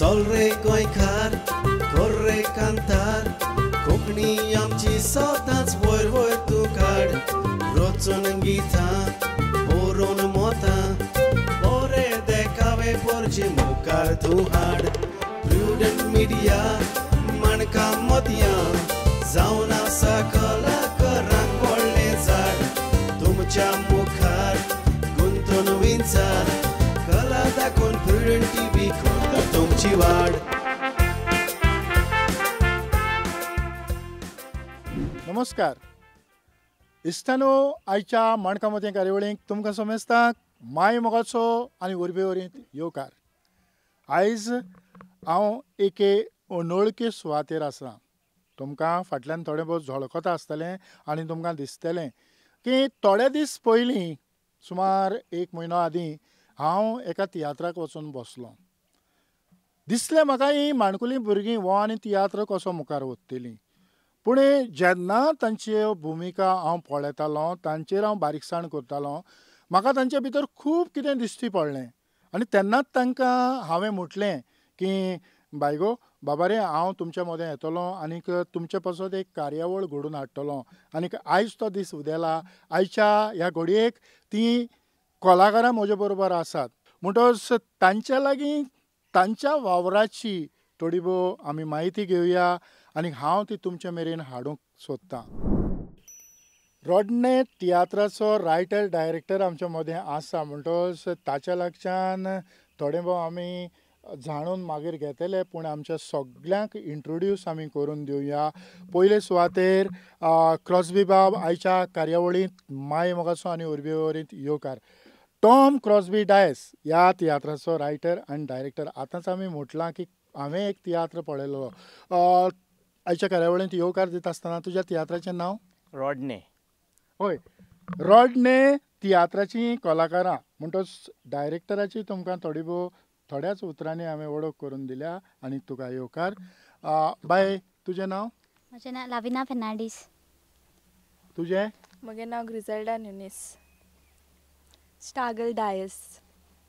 चल रे गोंयकार कर रे कांतार कोंकणी आमची सदांच वयर वयर तूं काड रचून गितां बरोवन मोतां बरे देखावे परचे मुखार तूं हाड प्रुडंट मिडिया माणकां मदयां जावन आसा कलाकारांक व्हडलें झाड तुमच्या मुखार गुंतून विचार कला दाखोवन प्रुडंट टीव्ही करता तुमची वाड. नमस्कार. इस्तानो आयच्या माणकामती कार्यावळीक तुमकां समेस्ताक माय मोगाचो आनी उर्बे वरीत येवकार. आयज हांव एके अनवळखी सुवातेर आसा. तुमकां फाटल्यान थोडें बहुत झळकता आसतलें आनी तुमकां दिसतलें की थोडे दीस पयलीं सुमार 1 म्हयनो आदीं हांव एका तियात्राक वचून बसलो. दिसलें म्हाका ही माणकुलीं भुरगीं हो आनी तियात्र कसो मुखार व्हरतलीं. पूण जेन्ना तांची भुमिका हांव पळयतालो तांचेर हांव बारीकसाण करतालो म्हाका तांचे भितर खूब कितें दिश्टी पडलें. आनी तेन्नाच तांकां हांवें म्हटलें की बायगो बाबा रे हांव तुमच्या मदें येतलो आनीक तुमचे पासत एक कार्यावळ घडोवन हाडटलो. आनीक आयज तो दीस उदेला. आयच्या ह्या घडयेक तीं कलाकारां म्हजे बरोबर आसात. म्हणटच तांच्या लागीं तांच्या वावराची थोडी भोव आमी म्हायती घेवया आनी हांव ती तुमचे मेरेन हाडूंक सोदतां. रोडने तियात्राचो रायटर डायरेक्टर आमच्या मदें आसा. म्हणटच ताच्या लागच्यान थोडें भोव आमी जाणून मागीर घेतले. पूण आमच्या सगळ्यांक इंट्रोड्यूस आमी करून दिवया. पयले सुवातेर क्रॉस्बी बाब आयच्या कार्यावळींत माय मोगाचो आनी उर्बे वरीत येवकार. टॉम क्रॉस्बी डायस ह्या तियात्राचो रायटर आनी डायरेक्टर. आतांच आमी म्हटलां की हांवें एक तियात्र पळयलो. आयच्या कार्यावळींत येवकार दिता आसतना तुज्या तियात्राचें नांव? रोडने. हय, रोडने तियात्राची कलाकारां. म्हणटच डायरेक्टराची तुमकां थोडी भोव थोड्याच उतरांनी हांवें वळख करून दिल्या आनी तुका येवकार. बाय तुजें नांव? म्हजें नांव लाविना फेर्नांडीस. तुजें? म्हजें नांव ग्रिझेल्डा न्युनीस. स्टागल डायस.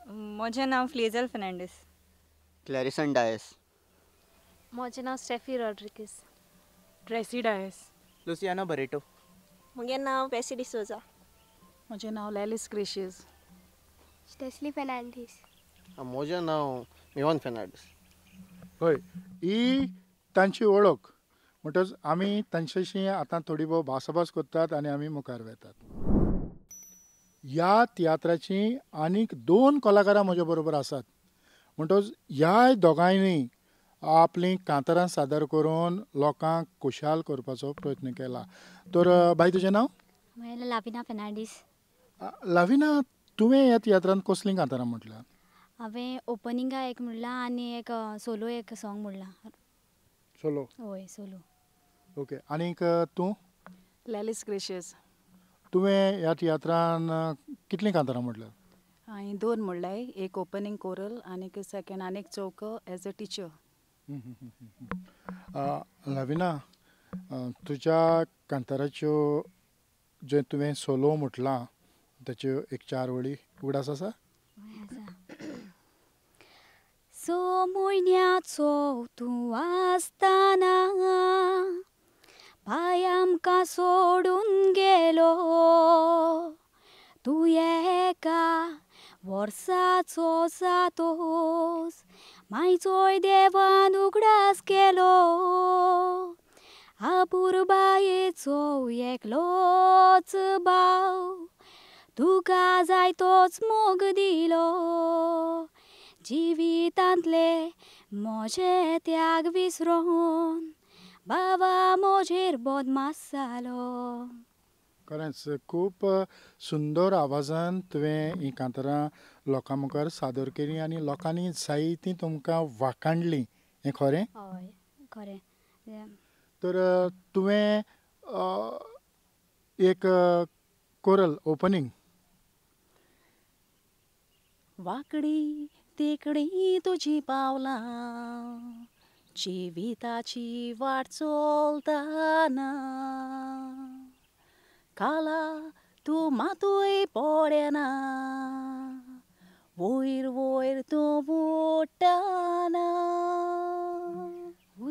म्हजें नांव फ्लेझल फेर्नांडीस. क्लॅरिसन डायस. म्हजें नांव स्टेफी रॉड्रिगीस. ट्रेसी डायस. लुसियानो बरेटो. म्हजें नांव पेसी डिसोजा. म्हजें नांव लॅलिस ग्रेशियस. स्टेस्ली फेर्नांडीस. म्हजें नांव मिवान फेर्नांडीस. हय, ही तांची वळख. म्हणटच आमी तांच्याशी आतां थोडी भोव भासाभास करतात आनी आमी मुखार वेतात. ह्या तियात्राची आनीक 2 कलाकारां म्हजे बरोबर आसात. म्हणटच ह्या दोगांयनी आपलीं कांतारां सादर करून लोकांक खुशाल करपाचो प्रयत्न केला. तर बाय तुजें नांव? म्हजें लाविना फेर्नांडीस. लाविना, तुवें ह्या तियात्रांत कसलीं कांतारां म्हटल्यां? हांवें ओपनिंगा एक म्हणलां आनी एक सोलो एक सॉंग म्हणलां. सोलो? हय, सोलो. ओके. आनीक तूं? लॅलिस ग्रेशियस. तुवें ह्या तियात्रान कितलीं कांतारां म्हटल्यां? हांवें 2 म्हणल्याय. एक ओपनिंग कोरल आनीक सेकेंड आनीक चौको एज अ टिचर. लाविना, तुज्या कांताराच्यो जे तुवें सोलो म्हटलां ताच्यो एक 4 वळी उगडास आसा? सो म्हयन्याचो तूं आसतना बाय आमकां सोडून गेलो. तूं एका वर्साचो जातोस मायचोय देवान उगडास केलो. आपुरबायेचो एकलोच भाव तुका जाय तोच मोग दिलो. जिवितांतले म्हजे त्याग विसरून बाबा म्हजेर बदमास जालो. खरेंच खूब सुंदर आवाजान तुवें ही कांतारां लोकां मुखार सादर केलीं आनी लोकांनी जायतीं तुमकां वाखाणलीं. हें खरें? हय, खरें. तर तुवें एक कोरल ओपनिंग. वाकडी तिकडी तुजी पावलां जिविताची वाट चलताना काला तूं मातूय पडेना वयर वयर तूं बुडटाना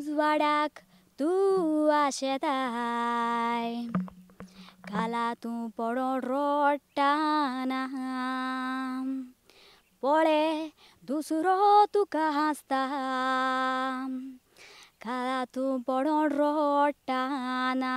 उजवाडाक तूं आशेताय काला तूं पडोन रोडटाना पळे दुसरो तुका हांसता काला तूं पडोन रोडटाना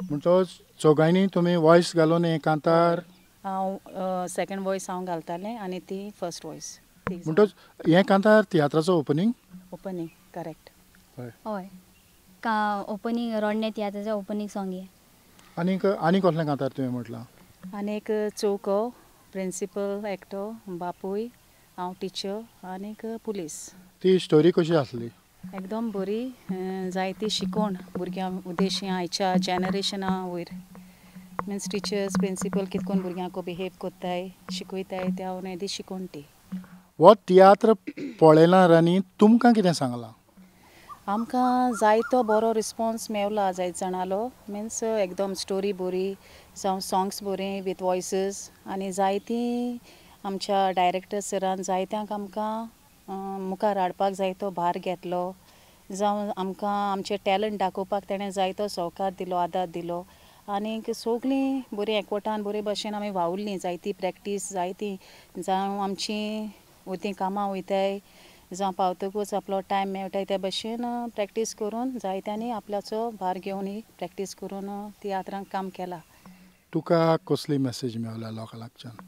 म्हणटो चौगांयनी तुमी वॉयस घालून हें कांतार हांव सेकंड वॉयस हांव घालतालें आनी ती फर्स्ट वॉयस म्हणटो हें कांतार तियात्राचो ओपनिंग ओपनिंग करेक्ट हय ओपनिंग रोडणे तियात्राचें ओपनिंग सॉंग हे आनीक कसलें कांतार तुवें म्हटलां आनीक चौको प्रिंसिपल एक्टर बापूय हांव टिचर आनीक पुलीस ती स्टोरी कशी आसली एकदम बरी जायती शिकोवण भुरग्यांक उद्देशीं आयच्या जनरेशना वयर मिन्स टिचर्स प्रिंसिपल कितें करून भुरग्यांक बिहेव कोत्ताय शिकयताय त्या उनेदी शिकोवन ती हो तियात्र पळयल्यार आनी तुमकां कितें सांगलां आमकां जायतो बरो रिस्पॉन्स मेवला जायत जाणालो मिन्स एकदम स्टोरी बरी जावं सॉंग्स बरे विथ वॉयसीस आनी जायतीं आमच्या डायरेक्टर सरान जायत्यांक आमकां मुखार हाडपाक जायतो भार घेतलो जावं आमकां आमचें टॅलंट दाखोवपाक ताणें जायतो सहकार दिलो आदार दिलो आनीक सगळीं बरी एकवटान बरे भशेन आमी वावुरलीं जायती प्रॅक्टीस जायती जावं आमचीं वयती कामां वयताय जावं पावतकूच आपलो टायम मेळटाय त्या भशेन प्रॅक्टीस करून जायत्यांनी आपल्याचो भार घेवन ही प्रॅक्टीस करून तियात्रांक काम केलां तुका कसली मेसेज मेवल्या लोकांच्यान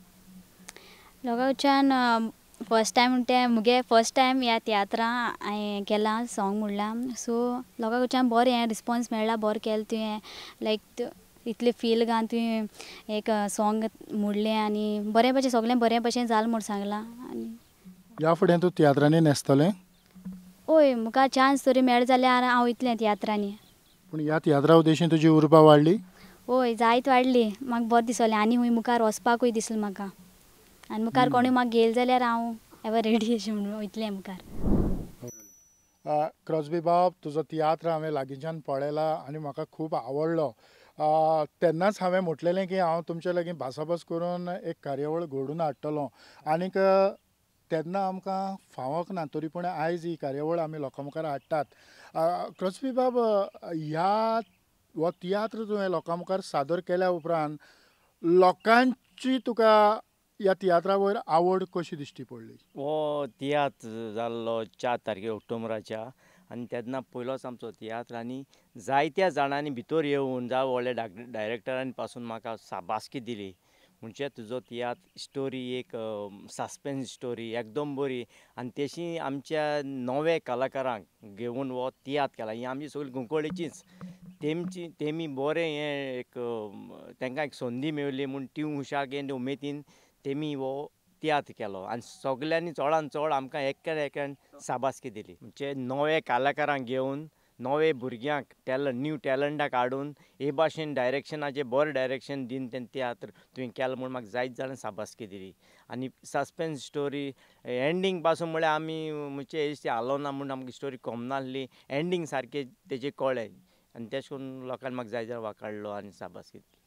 लोकांच्यान फर्स्ट टायम म्हणटे मुगे फर्स्ट टायम ह्या तियात्रा हांवें केलां सॉंग म्हणलां सो लोकां कडच्यान बरें हें रिस्पॉन्स मेळ्ळा बरें केलें तुवें लायक इतलें फील घालून तुवें एक सॉंग म्हणलें आनी बरे भशेन सगळें बरे भशेन जालें म्हूण सांगलां आनी ह्या फुडें तूं तियात्रांनी न्हेसतलें हय मुखार चान्स तरी मेळ जाल्यार हांव वयतलें तियात्रांनी पूण ह्या तियात्रा उद्देशीं तुजी उर्बा वाडली हय जायत वाडली म्हाका बरें दिसलें आनी हूंय मुखार वचपाकूय दिसलें म्हाका आनी मुखार कोणूय म्हाका घेयल जाल्यार हांव एवर रेडी अशें म्हणून वयतलें मुखार क्रॉस्बी बाब तुजो तियात्र हांवें लागींच्यान पळयला आनी म्हाका खूब आवडलो तेन्नाच हांवें म्हटलेलें की हांव तुमचे लागीं भासाभास करून एक कार्यावळ घडोवन हाडटलों आनीक तेन्ना आमकां फावोंक ना तरी पूण आयज ही कार्यावळ आमी लोकां मुखार हाडटात क्रॉस्बी बाब हो तियात्र तुवें लोकां मुखार सादर केल्या उपरांत लोकांची तुका ह्या तियात्रा वयर आवड कशी दिश्टी पडली हो तियात्र जाल्लो 4 तारखेर ऑक्टोबराच्या आनी तेन्ना पयलोच आमचो तियात्र आनी जायत्या जाणांनी भितर येवन जावं व्हडल्या डायरेक्टरांनी पासून म्हाका शाबासकी दिली म्हणजे तुजो तियात्र स्टोरी एक सस्पेन्स स्टोरी एकदम बरी आनी तेशी आमच्या नवे कलाकारांक घेवन हो तियात्र केला ही आमची सगळी कुंकळ्ळेचीच तेमी बरें हें एक तांकां एक संदी मेळ्ळी म्हूण ती हुशारकेन उमेदीन तेमी हो तियात्र केलो आनी सगल्यांनी चडान चड आमकां एकान शाबासकी दिली म्हणजे नवे कलाकारांक घेवन नवे भुरग्यांक न्यू टॅलंटाक हाडून हे भाशेन डायरेक्शनाचें बरें डायरेक्शन दिवन तें तियात्र तुवें केलें म्हूण म्हाका जायत जाणां शाबासकी दिली आनी सस्पेन्स स्टोरी एंडींग पासून म्हळ्यार आमी म्हणजे हेची हालो ना म्हूण आमकां स्टोरी कोमनासली एंडींग सारकें तेजें कळ्ळें आनी तेश करून लोकांनी म्हाका जाय जाल्यार वाखाडलो आनी शाबासकी दिली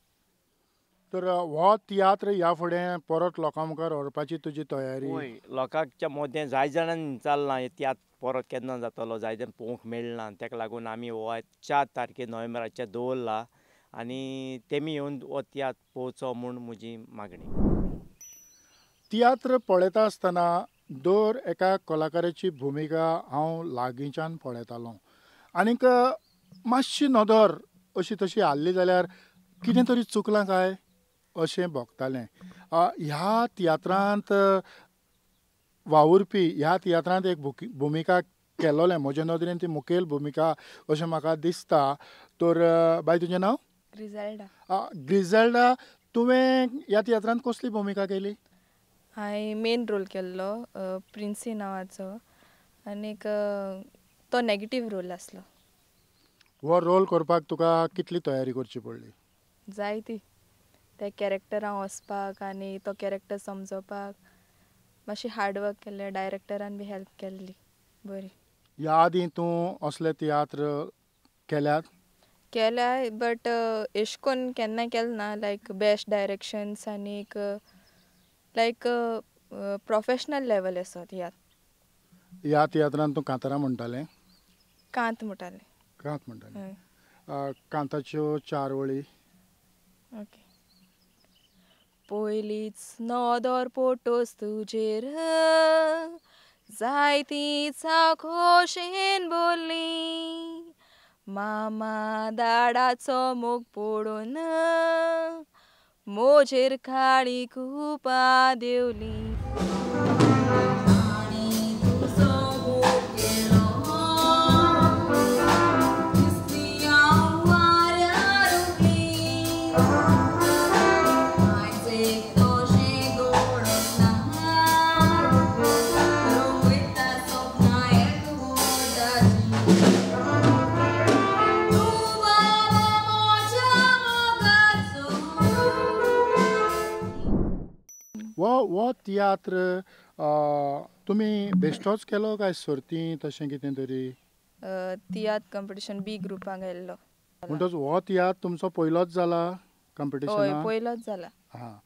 तर हो तियात्र ह्या फुडें परत लोकां मुखार व्हरपाची तुजी तयारी लोकांच्या मदें जाय जाणांनी चलना हे तियात्र परत केन्ना जातलो जाय जाण पळोवंक मेळना ताका लागून आमी हो 4 तारखेर नोव्हेंबराच्या दवरला आनी तेमी येवन हो तियात्र पळोवचो म्हूण म्हजी मागणी तियात्र पळयता आसतना दर एका कलाकाराची भुमिका हांव लागींच्यान पळयतालो आनीक मातशी नदर अशी तशी हाल्ली जाल्यार कितें तरी चुकलां काय अशें भोगतालें ह्या तियात्रांत वावुरपी ह्या तियात्रांत एक भुमिका केलोलें म्हजे नदरेन ती मुखेल भुमिका अशें म्हाका दिसता तर बाय तुजें नांव ग्रिझेल्डा तुवें ह्या तियात्रांत कसली भुमिका केली हांवें मेन रोल केल्लो प्रिन्सी नांवाचो आनीक तो नॅगेटीव रोल आसलो हो रोल करपाक तुका कितली तयारी करची पडली? जायती त्या कॅरेक्टरां वचपाक आनी तो कॅरेक्टर समजोवपाक मातशी हार्डवर्क केल्लें. डायरेक्टरान बी हेल्प केल्ली बरी. ह्या आदीं तूं असले तियात्र केल्यात? केल्या बट एश कोन्न केन्ना केलें ना. लायक बेस्ट डायरेक्शन्स आनीक लायक प्रोफेशनल लेवल असो तियात्र. ह्या तियात्रांत तूं कांतारां म्हणटालें? कांत म्हणटालें. कांत म्हणटालें. कांताच्यो 4 वळी. ओके. पयलींच नदर पोटोस तुजेर जायतीं खोशेन बोल्ली. मामा दाडाचो मोग पडून मोजेर काळी कुपा देवली. वो तियात्र तुमी बेश्टोच केलो काय सर्ती तशें कितें तरी? तियात्र कॉम्पिटिशन बी ग्रुपाक गेल्लो. म्हणटच हो तियात्र तुमचो पयलोच जाला कॉम्पिटिशनाक? हय पयलोच जाला. हां.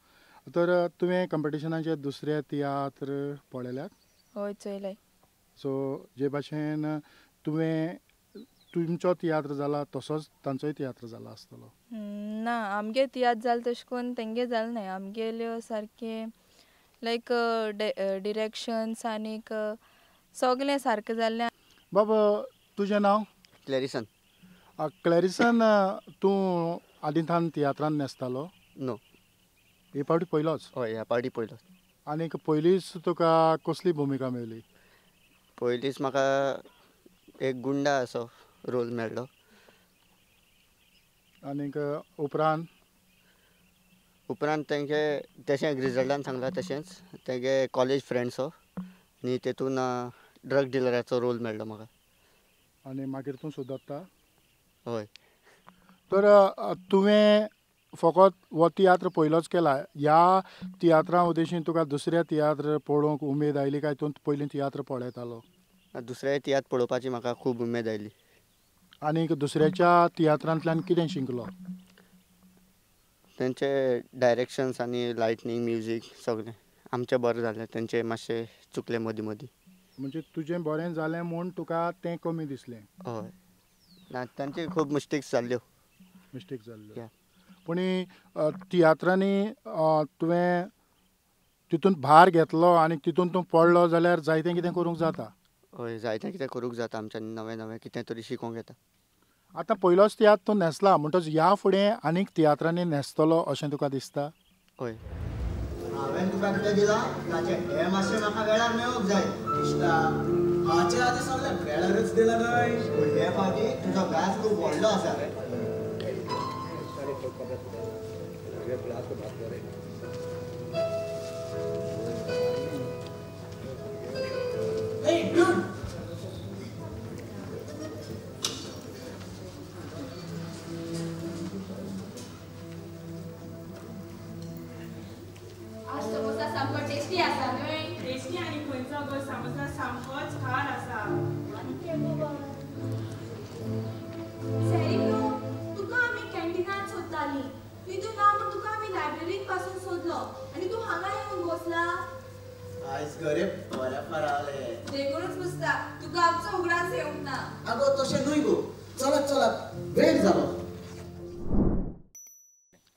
तर तुवें कॉम्पिटिशनाचे दुसरे तियात्र पळयल्यात? हय चोयलाय. सो जे भाशेन तुवें तुमचो तियात्र जाला तसोच तांचोय तियात्र जाला आसतलो? ना आमगे तियात्र जालें तशें करून तेंगे जालें नाय. आमगेल्यो सारके लायक डिरेक्शन्स आनीक सगलें सारकें जाल्लें. बाबा तुजें नांव? क्लॅरिसन. क्लॅरिसन, तूं आदींसान तियात्रान न्हेसतालो? नो. हे फावटी पयलोच? हय ह्या फावटी पयलोच. आनीक पयलींच तुका कसली भुमिका मेळ्ळी? पयलींच म्हाका एक गुंडा असो रोल मेळ्ळो. आनीक उपरांत तेंगे तशें रिजल्टान सांगलां तशेंच तेगे कॉलेज फ्रेंड्सो आनी तेतून ड्रग डिलराचो रोल मेळ्ळो म्हाका. आनी मागीर तूं सुदारता? हय. तर तुवें फकत हो तियात्र पयलोच केला. ह्या तियात्रा उद्देशीन तुका दुसऱ्या तियात्र पळोवंक उमेद आयली काय तूं पयलीं तियात्र पळयतालो? दुसरे तियात्र पळोवपाची म्हाका खूब उमेद आयली. आनीक दुसऱ्याच्या तियात्रांतल्यान कितें शिकलो? तेंचे डायरेक्शन्स आनी लायटनींग म्युजीक सगळें आमचें बरें जालें. तेंचें मातशें चुकलें मदीं मदीं. म्हणजे तुजें बरें जालें म्हूण तुका तें कमी दिसलें? हय. ना तांचे खूब मिस्टेक्स जाल्ल्यो. मिस्टेक जाल्ल्यो. पूण तियात्रांनी तुवें तितून भार घेतलो आनी तितून तूं पडलो जाल्यार जायतें कितें करूंक जाता? हय जायतें कितें करूंक जाता. आमच्यानी नवें नवें कितें तरी शिकोंक येता. आतां पयलोच तियात्र तूं न्हेसला म्हणटच ह्या फुडें आनीक तियात्रांनी न्हेसतलो अशें तुका दिसता? हय. हांवें तुका कितें दिलां ताचें हें मातशें म्हाका वेळार मेळोंक जाय दिसता. हाचे आदीं सगळें वेळारच दिलां न्हय. पूण हे फावटी तुजो घास खूब व्हडलो आसा रे.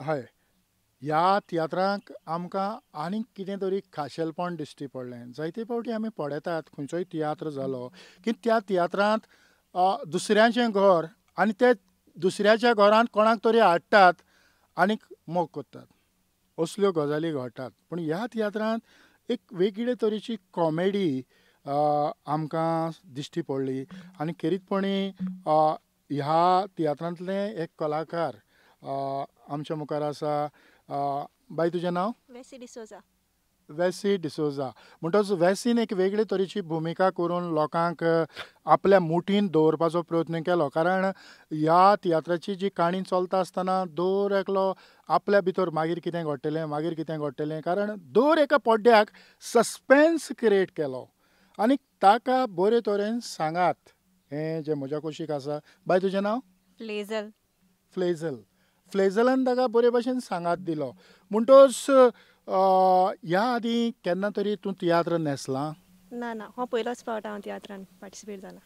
हय. ह्या तियात्रांक आमकां आनीक कितें तरी खाशेलपण दिश्टी पडलें. जायते फावटी आमी पळयतात खंयचोय तियात्र जालो की त्या तियात्रांत दुसऱ्याचें घर आनी ते दुसऱ्याच्या घरांत कोणाक तरी हाडटात आनीक मोग करतात. असल्यो गजाली घडटात. पूण ह्या तियात्रांत एक वेगळे तरेची कॉमेडी आमकां दिश्टी पडली. आनी खेरीतपणी ह्या तियात्रांतले एक कलाकार आमच्या मुखार आसा. बाय तुजें नांव? वेसी डिसोजा. वेसी डिसोजा म्हणटच वेसीन एक वेगळे तरेची भुमिका करून लोकांक आपल्या मुठीन दवरपाचो प्रयत्न केलो कारण ह्या तियात्राची जी काणी चलता आसतना दर एकलो आपल्या भितर मागीर कितें घडटलें कारण दर एका पड्ड्याक सस्पेन्स क्रिएट केलो आनी ताका बरे तरेन सांगात हें जें म्हज्या कुशीक आसा. बाय तुजें नांव? फ्लेझलान ताका बरे भशेन सांगात दिलो म्हणटच ह्या आदी केन्ना तरी तूं तियात्र न्हेसलां? ना हो पयलोच फावट हांव तियात्रान पार्टिसिपेट जाला.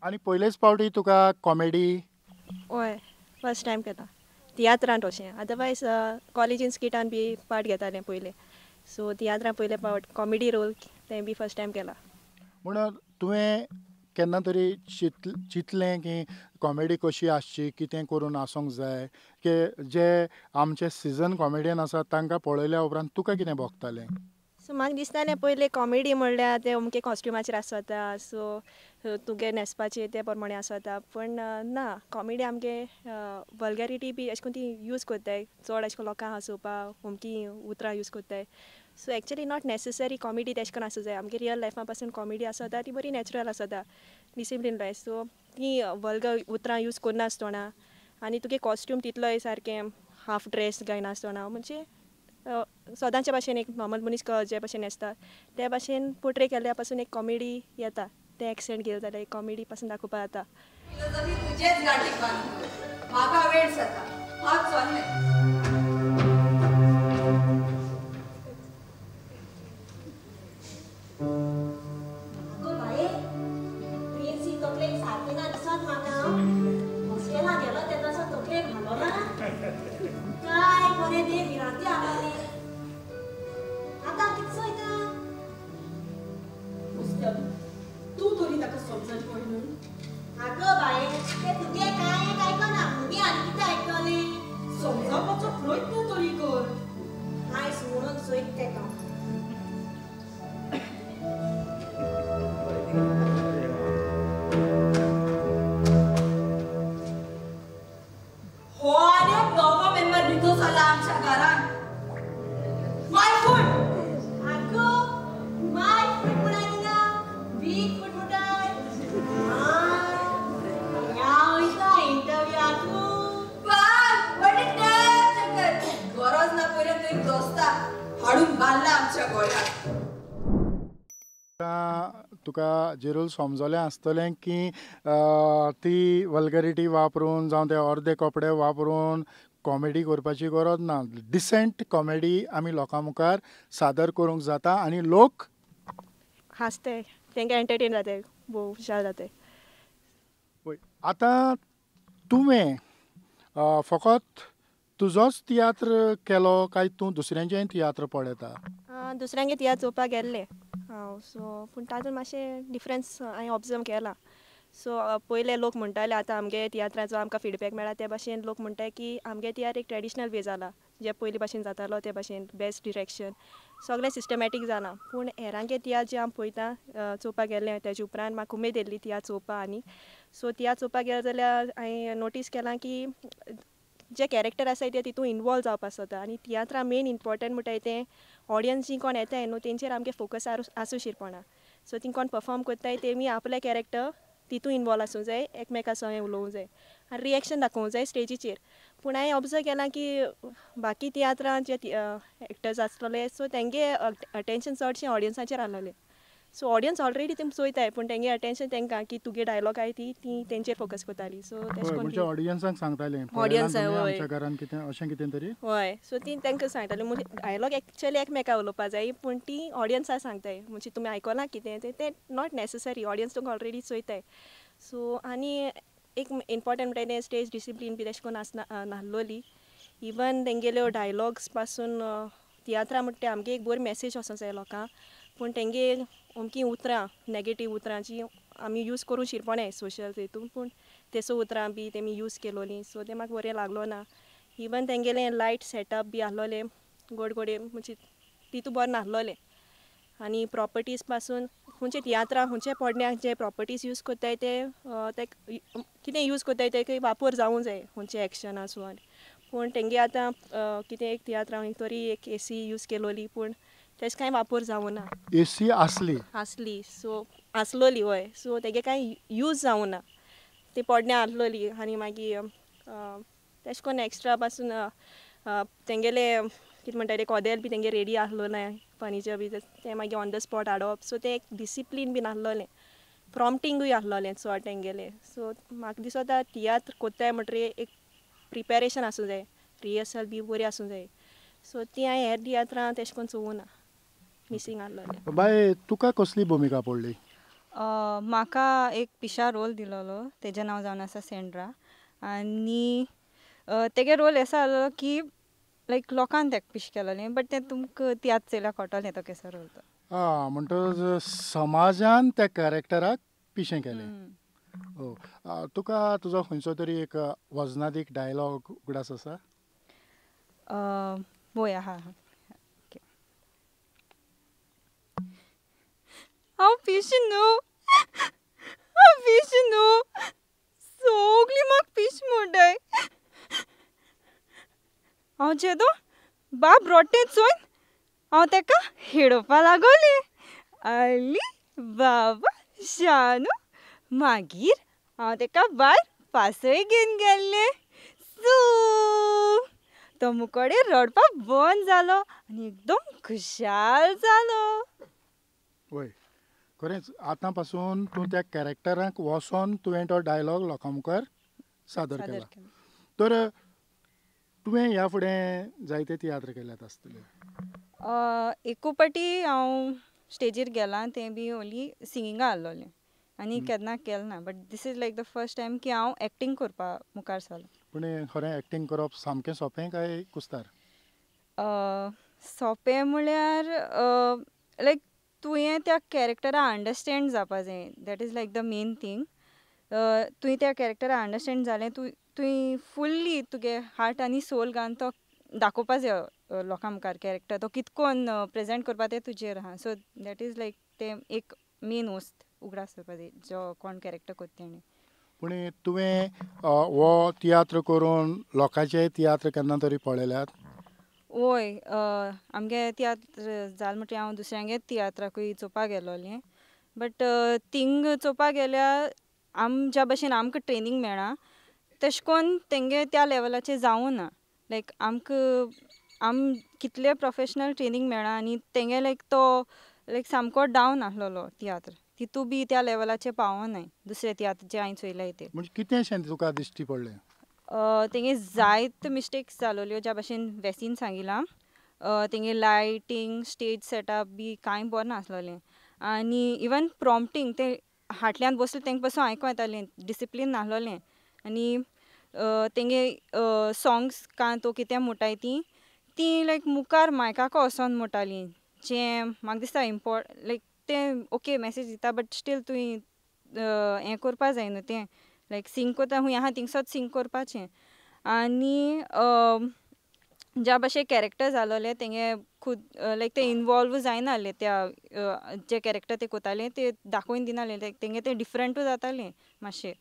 आनी पयलेच फावटी तुका कॉमेडी? हय फर्स्ट टायम केला तियात्रांत अशें. अदरवायज कॉलेजीन स्किटान बी पार्ट घेतालें पयलें. सो तियात्रां पयले फावट कॉमेडी रोल तें बी फर्स्ट टायम केला. म्हणून तुवें केन्ना तरी चिंतलें की कॉमेडी कशी आसची, कितें करून आसूंक जाय, की जे आमचे सिजन कॉमेडियन आसात तांकां पळयल्या उपरांत तुका कितें भोगतालें? सो म्हाका दिसतालें पयलें कॉमेडी म्हणल्यार तें अमके कॉस्ट्युमाचेर आसता सो तुगे न्हेसपाचें ते प्रमाणे आसता पूण ना कॉमेडी आमगे वल्गॅरिटी बी अशें करून ती यूज कोत्ताय चड अशें करून लोकांक हांसोवपाक अमकी उतरां यूज कोत्ताय. So actually not necessary comedy तेशें करून आसूं जाय. आमगे रियल लायफा पासून कॉमेडी आसता ती बरी नॅचरल आसता डिसिप्लीन लायफ. सो ती वल्गर उतरां यूज करनासतना आनी तुगे कॉस्ट्यूम तितलोय सारकें हाफ ड्रेस घालनासतना म्हणजे सदांचे भाशेन एक नॉर्मल मनीस जे भाशेन न्हेसता ते भाशेन पोर्ट्रे केल्ल्या पासून एक कॉमेडी येता. ते एक्सेंट घेतले जाल्यार एक कॉमेडी पासून दाखोवपा जाता. तुका जेरूल समजलें आसतलें की ती वल्गॅरिटी वापरून जावं ते अर्दे कपडे वापरून कॉमेडी करपाची गरज ना. डिसेंट कॉमेडी आमी लोकां मुखार सादर करूंक जाता आनी लोक हांसताय तेंकां एंटरटेन जाताय भोव हुशार जाताय. आतां तुवें फकत तुजोच तियात्र केलो काय तूं दुसऱ्यांचेंय तियात्र पळयता? दुसऱ्यांगे तियात्र चोवपाक गेल्लें हांव सो पूण तातूंत मातशें डिफरन्स हांवें ऑब्जर्व केला. सो पयले लोक म्हणटाले आतां आमगे तियात्राचो आमकां फिडबॅक मेळ्ळा ते भाशेन लोक म्हणटाय की आमगे तियात्र एक ट्रेडिशनल वे जाला जे पयलीं भाशेन जातालो ते भाशेन बेस्ट डिरेक्शन सगळें सिस्टमॅटीक जालां. पूण हेरांगे तियात्र जे हांव पळयता चोवपाक गेल्लें तेजे उपरांत म्हाका उमेद येयल्ली तियात्र चोवपा आनी सो तियात्र चोवपाक गेले जाल्यार हांवें नोटीस केलां की जे कॅरेक्टर आसाय ते तितून इनवॉल्व जावपा आसता आनी तियात्रां मेन इम्पॉर्टंट म्हणटाय तें ऑडियन्स जी कोण येताय न्हू तेंचेर आमगे फोकस आसूं शिरपणा. सो तीं कोण परफॉर्म कोत्ताय तेमी आपले कॅरेक्टर तितून इनवॉल्व आसूं जाय एकमेका संगे उलोवंक जाय आनी रिएक्शन दाखोवंक जाय स्टेजीचेर. पूण हांवें ऑब्जर्व केलां की बाकी तियात्रां जे एक्टर्स आसलेले सो तेंगे अटेंशन चडशें ऑडियन्साचेर आहलेलें. सो ऑडियन्स ऑलरेडी तेम चोयताय पूण तेंगे अटेंशन तेंकां की तुगे डायलॉग आहाय ती तेंचेर फोकस कोत्ताली. सो म्हणजे ऑडियन्साक सांगतालें ऑडियन्स आमच्या घरान कितें अशें कितें तरी हय सो ती तेंकां सांगताली म्हणजे डायलॉग एक्चुअली एकमेका उलोवपा जाय पूण ती ऑडियन्साक सांगताय म्हणजे तुमी आयकलां कितें तें नॉट नेसेसरी ऑडियन्स तुमकां ऑलरेडी चोयताय. सो आनी एक इम्पॉर्टंट म्हणटाय तें स्टेज डिसिप्लीन बी तशें करून नासलोली. इवन तेंगेल्यो डायलॉग्स पासून तियात्रां म्हणटा तें आमगे एक बरी मॅसेज वचोंक जाय लोकांक पूण तेंगे अमकीं उतरां नेगेटीव उतरां जीं आमी यूज करून शिरपणाय सोशल हितून पूण तेसो उतरां बी तेमी यूज केलोलीं सो तें म्हाका बरें लागलो ना. इवन तेंगेलें लायट सेटअप बी आहलोलें गोडगोडे म्हणजे तितू बरें नासलोलें आनी प्रॉपर्टीज पासून खंयचे तियात्रां खंयचे पडण्याक जे प्रॉपर्टीज यूज कोत्ताय ते कितें यूज कोत्ताय ते वापर जावूंक जाय खंयचे एक्शन आसूं पूण तेंगे आतां कितें एक तियात्रां तरी एक AC यूज केलोली पूण तेज कांय वापर जावं ना. AC आसली सो आसलोली वय सो तेगे कांय यूज जावं ना. ती पोडण्या आहलोली आनी मागीर तेश कोन्न एक्स्ट्रा पासून तेंगेले कितें म्हणटा ते कोदेल बी तेंगे रेडी आहलो ना फर्निचर बी ते मागीर ऑन द स्पॉट हाडप सो ते एक डिसिप्लीन बीन आहलोलें प्रॉम्प्टिंगूय आहलोलें चोड तेंगेलें. सो म्हाका दिसोता तियात्र कोत्ताय म्हणटरी एक प्रिपेरेशन आसूं जाय रिहर्सल बी बरी आसूं जाय. सो ती हांवें हेर तियात्रां तेश कोन्न चोवूं ना मिसींग आहलोलें. बाय तुका कसली भुमिका पडली? म्हाका एक पिशा रोल दिलोलो तेजें नांव जावन आसा सेंड्रा आनी तेगे रोल असो आहलो की लायक लोकांन तेका पिश केलोलें बट तें तुमकां तियात्र चोयल्यार कळटलें तो कसो रोल तो. म्हणटच समाजान त्या कॅरेक्टराक पिशें केलें. तुका तुजो खंयचो तरी एक वजनादीक डायलॉग उगडास आसा? वय आहा. हांव पिश न्हू सगलीं म्हाका पिश म्हणटाय. हांव जेदो बाब रोट्टे चोयन हांव तेका हेडोवपा लागोलें. आली बाबा शानू मागीर हांव तेका भायर पासय घेवन गेल्लें. तो मुकोडे रडपा बंद जालो आनी एकदम खुशाल जालो. वय खरेंच आतां पासून तूं त्या कॅरेक्टराक वचोन तुवें तो डायलॉग लोकां मुखार सादर केला. तर तुवें ह्या फुडें जायते तियात्र केल्यात आसतले. एकू पाटी हांव स्टेजीर गेलां तें बी ओन्ली सिंगिंगा आहलोलें आनी केन्ना केलें ना but this is like the first time की हांव एक्टींग करपा मुखार सरलें. पूण खरें एक्टींग करप सामकें सोंपें काय कुस्तार? सोंपें म्हळ्यार लायक तुवें त्या कॅरेक्टरा अंडरस्टँड जावपा जाय. That is like the main thing. तुवें त्या कॅरेक्टरा अंडरस्टँड जालें तुवें फुल्ली तुगे हार्ट आनी सोल घालून तो दाखोवपा जाय लोकां मुखार कॅरेक्टर तो कितकोन प्रेजेंट करपा तें तुजेर आहा. सो दॅट इज लायक तें एक मेन वस्त उगडास जावपा जाय जो कोण कॅरेक्टर कोत्ता तेणें. पूण तुवें हो तियात्र करून लोकांचेय तियात्र केन्ना तरी पळयल्यात? वय आमगे तियात्र जाल म्हणटरी हांव दुसऱ्यांगे तियात्राकूय चोवपा गेलोलें बट थिंग चोवपा गेल्यार ज्या भाशेन आमकां ट्रेनींग मेळ्ळा तेश कोन्न तेंगे त्या लेवलाचेर जावूं ना. लायक आम कितले प्रोफेशनल ट्रेनींग मेळ्ळा आनी तेंगे लायक तो लायक सामको डावन आहलोलो तियात्र तितू बी त्या लेवलाचेर पावोनाय दुसरे तियात्र जे हांवें चोयलाय ते. म्हणजे कितेंशें तुका दिश्टी पडलें? तेंगे जायत मिस्टेक्स जालोल्यो ज्या भाशेन वेसीन सांगिलां. तेंगे लायटींग स्टेज सेटअप बी कांय बरें नासलोलें आनी इवन प्रॉम्प्टींग तें हाटल्यान बसलें तेंकां पासून आयकूं येतालें डिसिप्लीन नाहलोलें आनी तेंगे सॉंग्स तो कितें म्हणटाय ती लायक मुखार मायकाको वोसोन म्हणटालीं जें म्हाका दिसता लायक तें ओके मॅसेज दिता बट स्टील तुवें हें करपा जाय न्हू तें लायक सिंग कोत्ता हूंय आहा थिंगसोच सिंग करपाचें. आनी ज्या भाशेन कॅरेक्टर जालोले तेंगे खूद लायक ते इनवॉल्व जायनाहले त्या जे कॅरेक्टर ते कोताले ते दाखोवन दिनाहले लायक तेंगे ते डिफरंटूय जातालें मातशें.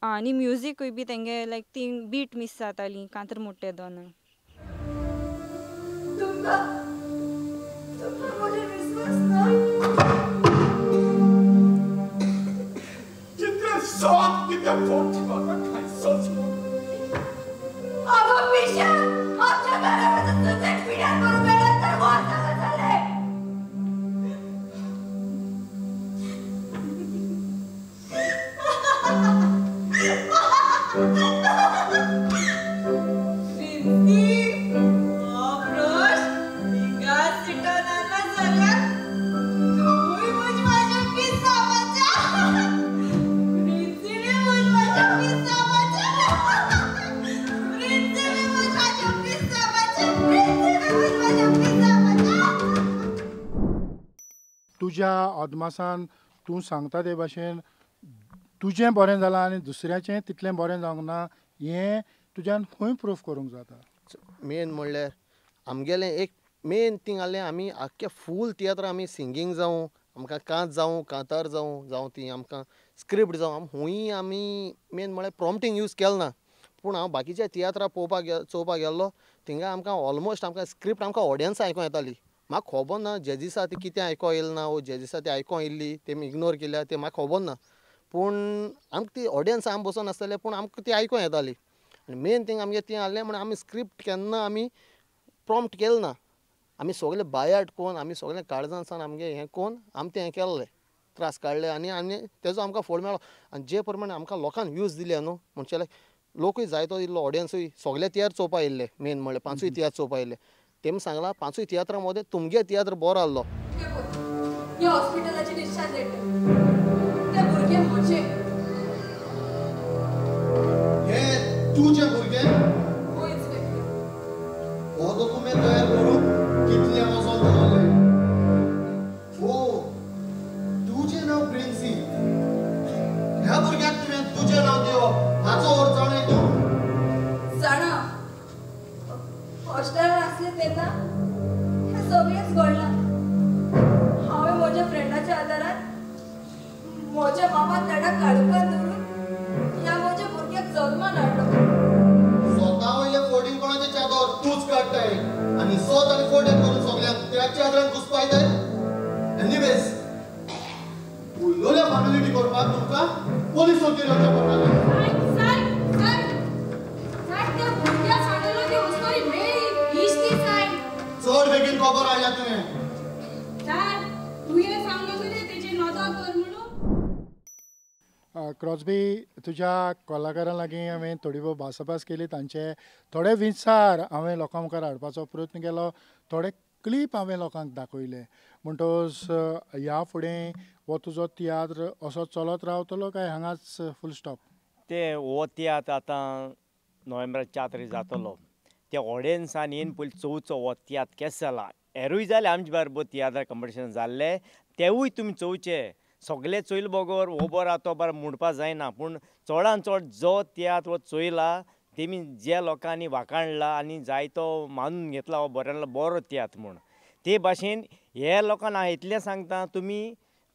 आनी म्युजीकूय बी तेंगे लायक ती बीट मिस जातालीं कांतर मुट्टे दोन. Song in der Wohnzimmer, kein sonst wo. Aber Misha, आमच्या घरामध्ये तुझे पिढ्या करून वेळा तर वाचा झाले. तुज्या अदमासान तूं सांगता ते भाशेन तुजें बरें जालां आनी दुसऱ्याचें तितलें बरें जावंक ना हें तुज्यान खंय प्रूफ करूंक जाता? मेन म्हणल्यार आमगेलें एक मेन थिंग आहलें आमी आख्ख्या फूल तियात्र आमी सिंगींग जावं आमकां कांत जावं कांतार जावं ती आमकां स्क्रिप्ट जावं हुंय आमी मेन म्हळ्यार प्रॉम्प्टींग यूज केलें ना. पूण हांव बाकीच्या तियात्रां चोवपाक गेल्लो थिंगा आमकां ऑलमोस्ट आमकां स्क्रिप्ट आमकां ऑडियन्स आयकूं येताली म्हाका खबर ना जे दिसा ती कितें आयको येल ना वो जे दिसा ती आयको येयल्ली तेमी इग्नोर केल्या ते म्हाका खबर ना पूण आमकां ती ऑडियन्स आमी बसून आसतले पूण आमकां ती आयकूं येताली आनी मेन थींग आमगे ती आहलें म्हण आमी स्क्रिप्ट केन्ना आमी प्रॉम्प्ट केलें ना आमी सगळे बायाट कोन्न आमी सगळे काळजांसान आमगे हें कोन्न आमी तें हें केल्लें त्रास काडले आनी तेजो आमकां फळ मेळ्ळो आनी जे प्रमाणे आमकां लोकांक व्यूज दिले न्हू म्हणचे लोकूय जायतो इल्लो ऑडियन्सूय सगळे तियात्र चोवपा येयल्ले मेन म्हणल्यार 5 तियात्र चोवपा येयले तेमी सांगला 5 तियात्रां मदें तुमगे तियात्र बरो आहलो या हॉस्पिटलाची डिस्चार्ज लेटर ते भुरगे म्हजे हे तुझे भुरगे हो इन्स्पेक्टर हो डॉक्युमेंट तयार करून कितले वचोन दवरले हो तुझे नाव प्रिन्सी ह्या भुरग्याक तुवें तुजें नाव दिवप हाचो अर्थ जाणय तूं जाणा हॉस्टेलार आसले तेन्ना हें सगळेंच घडलां हांवें म्हज्या फ्रेंडाच्या आदारान म्हज्या मामाक तेडाक काळुकान दवरून ह्या म्हज्या भुरग्याक जल्मान हाडलो स्वता वयले फोडींग कोणाचे चादर तूच काडटाय आनी सोत आनी फोडे करून सगळ्यांक त्याच चादरान घुसपायताय एनीवेज उरलोले फॉर्मेलिटी करपाक तुमकां पोलीस वकील येवचें पडटलें चड बेगीन खबर आयल्या तुवें क्रॉसबी तुज्या कलाकारां लागीं हांवें थोडी भोव भासाभास केली तांचे थोडे विचार हांवें लोकां मुखार हाडपाचो प्रयत्न केलो थोडे क्लीप हांवें लोकांक दाखयले म्हणटोच ह्या फुडें हो तुजो तियात्र असो चलत रावतलो काय हांगाच फूल स्टॉप ते हो तियात्र आतां नोव्हेंबराक 4 तारीख जातलो त्या ऑडियन्सान येवन पयलीं चोवचो हो तियात्र केस जाला हेरूय जाले आमचे बरोबर तियात्र कॉम्पिटिशन जाल्ले तेवूय तुमी चोवचे सगळे चोयल बरोबर हो बरो तो बरो म्हणपा जायना पूण चडान चड जो तियात्र हो चोयला तेमी ज्या लोकांनी वाखाणला आनी जायतो मानून घेतला हो बरो तियात्र म्हूण ते भाशेन हे लोकांक हांव इतलें सांगता तुमी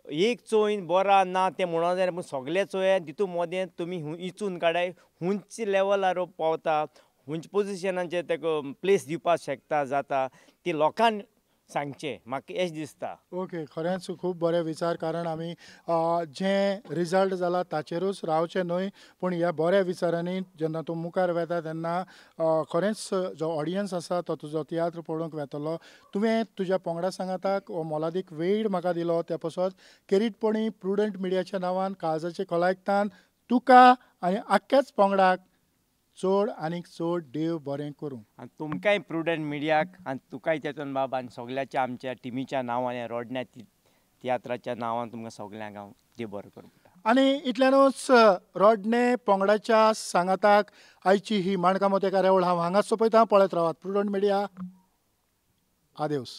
एक चोयन बरो ना तें म्हणून जाय पूण सगळे चोया तितू मदें तुमी इचून काडाय हुंच लेवलार पावता हुंच पोजिशनाचेर तेका प्लेस दिवपाक शकता जाता ती लोकांक सांगचें म्हाका अशें दिसता ओके खरेंच खूब बरे विचार कारण आमी जे रिजल्ट जाला ताचेरूच रावचे न्हय पूण ह्या बऱ्या विचारांनी जेन्ना तूं मुखार वेता तेन्ना खरेंच जो ऑडियन्स आसा तो तुजो तियात्र पळोवंक वेतलो तुवें तुज्या पंगडा सांगाताक हो मोलादीक वेळ म्हाका दिलो त्या पासत केरीतपणी प्रुडंट मिडियाच्या नांवान काळजाचे कलायकतान तुका आनी आख्याच पंगडाक चड आनीक चड देव बरें करूं आनी तुमकांय प्रुडंट मिडियाक आनी तुकाय तेतून बाबा आनी सगळ्याच्या आमच्या टिमीच्या नांवान रोडण्या तियात्राच्या नांवान तुमकां सगळ्यांक हांव देव बरें करूं आनी इतल्यानूच रोडणे पंगडाच्या सांगाताक आयची ही माणकामोते कार्यावळ हांव हांगाच सोंपयतां पळयत रावात प्रुडंट मिडिया आदेवस